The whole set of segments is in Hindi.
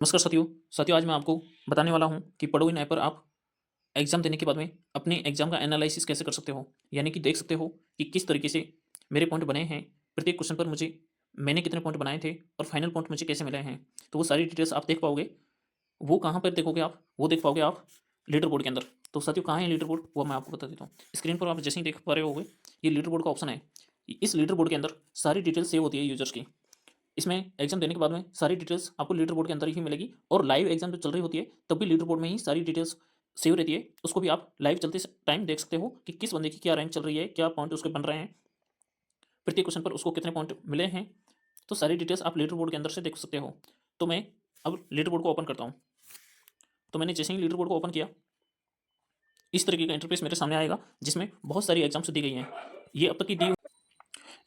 नमस्कार साथियों आज मैं आपको बताने वाला हूँ कि पढ़ो इन ऐप पर आप एग्ज़ाम देने के बाद में अपने एग्ज़ाम का एनालिसिस कैसे कर सकते हो। यानी कि देख सकते हो कि किस तरीके से मेरे पॉइंट बने हैं, प्रत्येक क्वेश्चन पर मैंने कितने पॉइंट बनाए थे और फाइनल पॉइंट मुझे कैसे मिले हैं। तो वो सारी डिटेल्स आप देख पाओगे। वो कहाँ पर देखोगे आप? वो देख पाओगे आप लीडर बोर्ड के अंदर। तो साथियों कहाँ है लीडर बोर्ड? वो मैं आपको बता देता हूँ। स्क्रीन पर आप जैसे ही देख पा रहे होगे, ये लीडर बोर्ड का ऑप्शन है। इस लीडर बोर्ड के अंदर सारी डिटेल्स सेव होती है यूज़र्स की। इसमें एग्जाम देने के बाद में सारी डिटेल्स आपको लीडर बोर्ड के अंदर ही मिलेगी और लाइव एग्जाम जो चल रही होती है तब भी लीडर बोर्ड में ही सारी डिटेल्स सेव रहती है। उसको भी आप लाइव चलते टाइम देख सकते हो कि किस बंदे की क्या रैंक चल रही है, क्या पॉइंट उसके बन रहे हैं, प्रत्येक क्वेश्चन पर उसको कितने पॉइंट मिले हैं। तो सारी डिटेल्स आप लीडर बोर्ड के अंदर से देख सकते हो। तो मैं अब लीडर बोर्ड को ओपन करता हूँ। तो मैंने जैसे ही लीडर बोर्ड को ओपन किया, इस तरीके का इंटरफेस मेरे सामने आएगा जिसमें बहुत सारी एग्जाम्स दी गई हैं। ये अब तक की दी।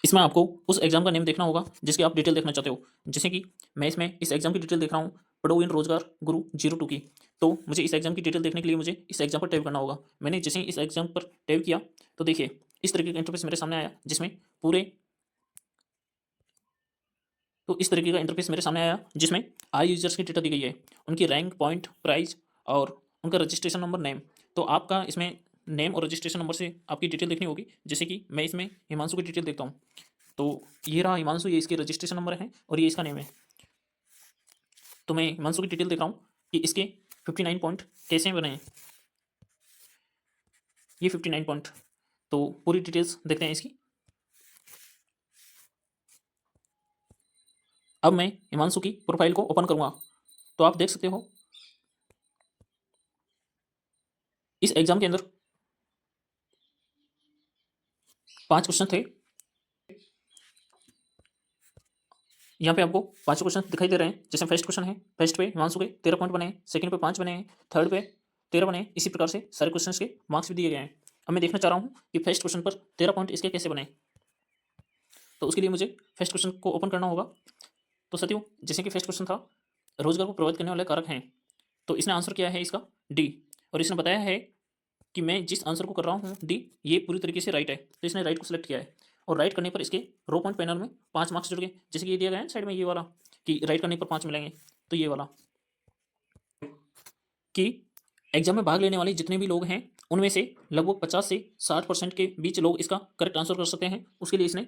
इसमें आपको उस एग्जाम का नेम देखना होगा जिसकी आप डिटेल देखना चाहते हो। जैसे कि मैं इसमें इस एग्जाम की डिटेल देख रहा हूँ, पढ़ो इन रोजगार गुरु 02 की। तो मुझे इस एग्जाम की डिटेल देखने के लिए मुझे इस एग्जाम पर टैप करना होगा। मैंने जैसे ही इस एग्जाम पर टैप किया तो देखिए इस तरीके का इंटरफेस मेरे सामने आया जिसमें पूरे तो इस तरीके का इंटरफेस मेरे सामने आया जिसमें आई यूजर्स की डेटा दी गई है, उनकी रैंक, पॉइंट, प्राइस और उनका रजिस्ट्रेशन नंबर, नेम। तो आपका इसमें नेम और रजिस्ट्रेशन नंबर से आपकी डिटेल देखनी होगी। जैसे कि मैं इसमें हिमांशु की डिटेल देखता हूँ। तो ये रहा हिमांशु, ये इसके रजिस्ट्रेशन नंबर है और ये इसका नेम है। तो मैं हिमांशु की डिटेल देख रहा हूँ कि इसके 59 पॉइंट कैसे बने हैं। ये 59 पॉइंट, तो पूरी डिटेल्स देखते हैं इसकी। अब मैं हिमांशु की प्रोफाइल को ओपन करूँगा तो आप देख सकते हो इस एग्जाम के अंदर 5 क्वेश्चन थे। यहाँ पे आपको 5 क्वेश्चन दिखाई दे रहे हैं। जैसे फर्स्ट क्वेश्चन है, फर्स्ट पे हिमांशु के 13 पॉइंट बने हैं, सेकंड पे 5 बने हैं, थर्ड पे 13 बने हैं। इसी प्रकार से सारे क्वेश्चंस के मार्क्स भी दिए गए हैं। अब मैं देखना चाह रहा हूँ कि फर्स्ट क्वेश्चन पर 13 पॉइंट इसके कैसे बने। तो उसके लिए मुझे फर्स्ट क्वेश्चन को ओपन करना होगा। तो साथियों जैसे कि फर्स्ट क्वेश्चन था, रोजगार को प्रभावित करने वाले कारक हैं। तो इसने आंसर किया है इसका डी, और इसने बताया है कि मैं जिस आंसर को कर रहा हूँ डी, ये पूरी तरीके से राइट है। तो इसने राइट को सिलेक्ट किया है और राइट करने पर इसके रो पॉइंट पैनल में 5 मार्क्स जुड़ गए। जैसे कि ये दिया गया है साइड में ये वाला कि राइट करने पर 5 मिलेंगे। तो ये वाला कि एग्जाम में भाग लेने वाले जितने भी लोग हैं उनमें से लगभग 50 से 60% के बीच लोग इसका करेक्ट आंसर कर सकते हैं। उसके लिए इसने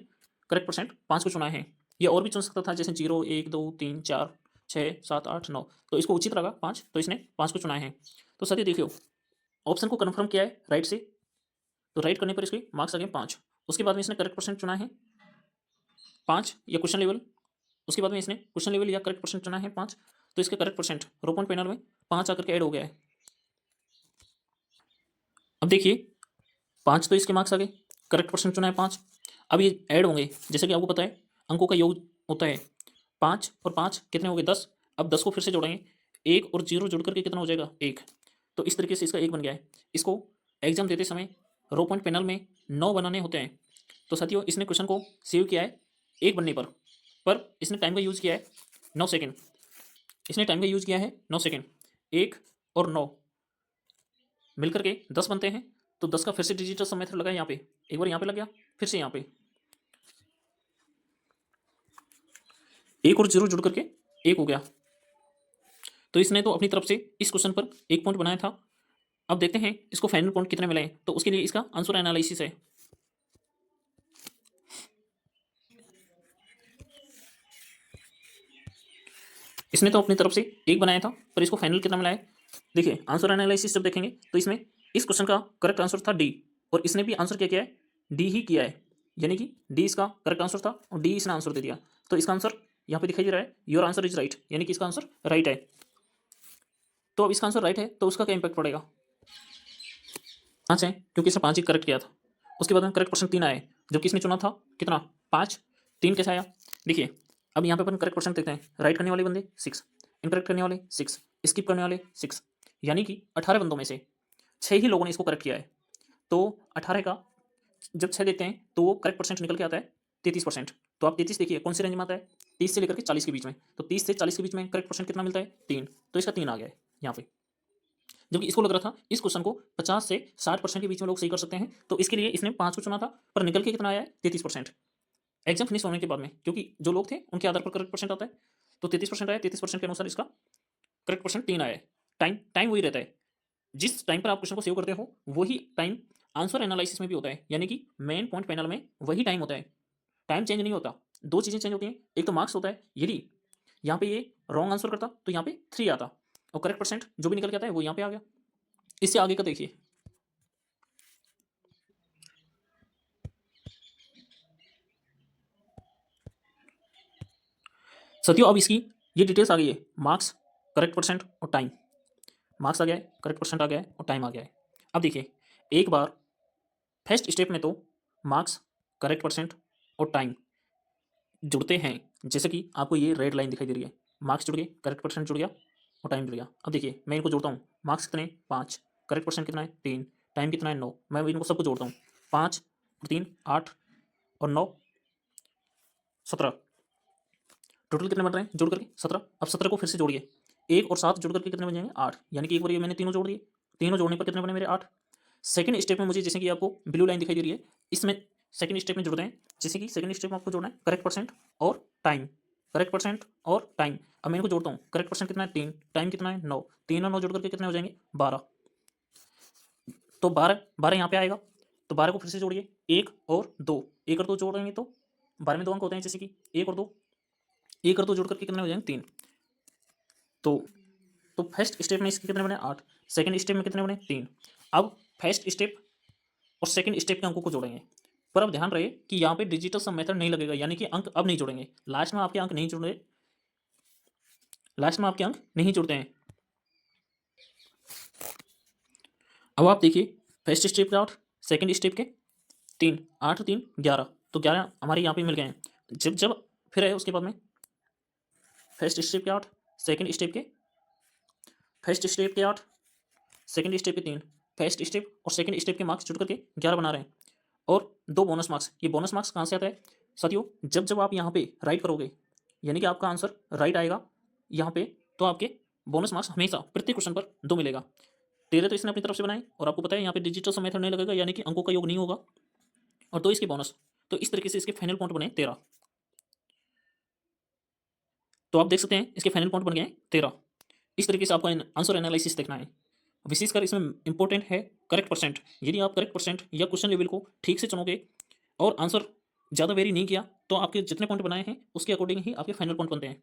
करेक्ट परसेंट 5 को चुना है। ये और भी चुन सकता था, जैसे 0, 1, 2, 3, 4, 6, 7, 8, 9। तो इसको उचित लगा 5, तो इसने 5 को चुना है। तो सर ये देखियो, ऑप्शन को कन्फर्म किया है राइट से, तो राइट करने पर इसके मार्क्स आ गए 5। उसके बाद में इसने करेक्ट परसेंट चुना है 5 या क्वेश्चन लेवल। उसके बाद में इसने क्वेश्चन लेवल या करेक्ट परसेंट चुना है 5। तो इसका करेक्ट परसेंट रो पॉइंट पैनल में 5 आकर के ऐड हो गया है। अब देखिए 5 तो इसके मार्क्स आ गए, करेक्ट परसेंट चुना है 5। अब ये ऐड होंगे, जैसे कि आपको पता है अंकों का योग होता है 5 और 5 कितने हो गए 10। अब 10 को फिर से जोड़ेंगे, 1 और 0 जुड़ करके कितना हो जाएगा 1। तो इस तरीके से इसका 1 बन गया है। इसको एग्जाम देते समय रो पॉइंट पैनल में 9 बनाने होते हैं। तो साथियों इसने क्वेश्चन को सेव किया है 1 बनने पर इसने टाइम का यूज़ किया है 9 सेकेंड। इसने टाइम का यूज़ किया है 9 सेकेंड। 1 और 9 मिलकर के 10 बनते हैं। तो 10 का फिर से डिजिटल सब मेथड लगा यहाँ पे, एक बार यहाँ पे लग गया, फिर से यहाँ पे 1 और 0 जुड़ करके 1 हो गया। तो इसने तो अपनी तरफ से इस क्वेश्चन पर 1 पॉइंट बनाया था। अब देखते हैं इसको फाइनल पॉइंट कितने मिले हैं। तो उसके लिए इसका आंसर एनालिसिस है। इसने तो अपनी तरफ से 1 बनाया था, पर इसको फाइनल कितना मिला है। देखिए आंसर एनालिसिस जब देखेंगे तो इसमें इस क्वेश्चन का करेक्ट आंसर था डी, और इसने भी आंसर क्या किया है, डी ही किया है। यानी कि डी इसका करेक्ट आंसर था और डी इसने आंसर दे दिया। तो इसका आंसर यहाँ पे दिखाई दे रहा है, योर आंसर इज राइट, यानी कि इसका आंसर राइट है। तो अब इसका आंसर राइट है तो उसका क्या इंपैक्ट पड़ेगा। 5 है क्योंकि इसने 5 ही करेक्ट किया था। उसके बाद में करेक्ट पर्सन 3 आए, जबकि इसने चुना था कितना 5। 3 कैसे आया देखिए। अब यहाँ पे अपन करेक्ट पर्सन देखते हैं। राइट करने वाले बंदे 6, इनकरेक्ट करने वाले 6, स्किप करने वाले 6, यानी कि 18 बंदों में से 6 ही लोगों ने इसको करेक्ट किया है। तो 18 का जब 6 देखते हैं तो वो करेक्ट परसेंट निकल के आता है 33%। तो आप 33 देखिए कौन से रेंज में आता है, 30 से लेकर के 40 के बीच में। तो 30 से 40 के बीच में करेक्ट परसेंट कितना मिलता है 3। तो इसका 3 आ गया है यहाँ पे। जबकि इसको लग रहा था इस क्वेश्चन को 50 से 60% के बीच में लोग सही कर सकते हैं। तो इसके लिए इसने 5 को चुना था, पर निकल के कितना आया है 33%। एग्जाम फिनिश होने के बाद में, क्योंकि जो लोग थे उनके आधार पर करेक्ट परसेंट आता है। तो 33% आया, 33% के अनुसार इसका करेक्ट परसेंट 3 आया है। टाइम टाइम वही रहता है। जिस टाइम पर आप क्वेश्चन को सेव करते हो वही टाइम आंसर एनालिसिस में भी होता है, यानी कि मेन पॉइंट पैनल में वही टाइम होता है। टाइम चेंज नहीं होता। दो चीज़ें चेंज होती हैं, एक तो मार्क्स होता है, यदि यहाँ पे ये रॉन्ग आंसर करता तो यहाँ पे 3 आता, और करेक्ट परसेंट जो भी निकल के आता है वो यहाँ पे आ गया। इससे आगे का देखिए। साथियों अब इसकी ये डिटेल्स आ गई है, मार्क्स, करेक्ट परसेंट और टाइम। मार्क्स आ गया है, करेक्ट परसेंट आ गया है और टाइम आ गया है। अब देखिए, एक बार फर्स्ट स्टेप में तो मार्क्स, करेक्ट परसेंट और टाइम जुड़ते हैं, जैसे कि आपको ये रेड लाइन दिखाई दे रही है। मार्क्स जुड़ गए, करेक्ट परसेंट जुड़ गया और टाइम जुड़ गया। अब देखिए मैं इनको जोड़ता हूँ। मार्क्स कितने 5, करेक्ट परसेंट कितना है 3, टाइम कितना है 9। मैं इनको सबको जोड़ता हूँ। 5 और 3 8 और 9 17। टोटल कितने बन रहे हैं जोड़ करके 17। अब 17 को फिर से जोड़िए, 1 और 7 जोड़ करके कितने बन जाएंगे 8, यानी कि एक बार ये मैंने तीनों जोड़ दिए। तीनों जोड़ने पर कितने बने मेरे 8। सेकंड स्टेप में मुझे जैसे कि आपको ब्लू लाइन दिखाई दे रही है, इसमें सेकंड स्टेप में जुड़ते हैं। जैसे कि सेकंड स्टेप में आपको जोड़ना है करेक्ट परसेंट और टाइम, करेक्ट परसेंट और टाइम। अब मैं इनको जोड़ता हूँ। करेक्ट परसेंट कितना है 3, टाइम कितना है 9, 3 और 9 जोड़ करके कितने हो जाएंगे 12। तो 12 12 यहाँ पे आएगा, तो 12 को फिर से जोड़िए, 1 और 2, 1 और 2 जोड़ेंगे तो 12 में 2 अंक होते हैं, जैसे कि 1 और 2, 1 और 2 जोड़ करके कितने हो जाएंगे 3। तो फर्स्ट स्टेप में इसके कितने बने 8, सेकंड स्टेप में कितने बने 3। अब फर्स्ट स्टेप और सेकंड स्टेप के अंकों को जोड़ेंगे। पर अब ध्यान रहे कि यहाँ पे डिजिटल सम मेथड नहीं लगेगा, यानी कि अंक अब नहीं जोड़ेंगे। लास्ट में आपके अंक नहीं जुड़े, लास्ट में आपके अंक नहीं जुड़ते हैं। अब आप देखिए, फर्स्ट स्टेप के 8, सेकंड स्टेप के 3, 8 3 11, तो 11 हमारे यहाँ पे मिल गए हैं। जब जब फिर है उसके बाद में फर्स्ट स्टेप के 8, सेकंड स्टेप के फर्स्ट स्टेप के 8, सेकंड स्टेप के 3, फर्स्ट स्टेप और सेकंड स्टेप के मार्क्स जुड़ करके 11 बना रहे हैं। और 2 बोनस मार्क्स। ये बोनस मार्क्स कहाँ से आता है साथियों, जब जब आप यहाँ पे राइट करोगे, यानी कि आपका आंसर राइट आएगा यहाँ पे, तो आपके बोनस मार्क्स हमेशा प्रत्येक क्वेश्चन पर 2 मिलेगा। 13 तो इसने अपनी तरफ से बनाए, और आपको पता है यहाँ पे डिजिटल सम मेथड नहीं लगेगा, यानी कि अंकों का योग नहीं होगा, और 2 इसके बोनस। तो इस तरीके से इसके फाइनल पॉइंट बने 13। तो आप देख सकते हैं इसके फाइनल पॉइंट बन गए हैं 13। इस तरीके से आपको आंसर एनालिसिस देखना है। विशेषकर इसमें इंपॉर्टेंट है करेक्ट परसेंट। यदि आप करेक्ट परसेंट या क्वेश्चन लेवल को ठीक से चुनोगे और आंसर ज़्यादा वेरी नहीं किया, तो आपके जितने पॉइंट बनाए हैं उसके अकॉर्डिंग ही आपके फाइनल पॉइंट बनते हैं।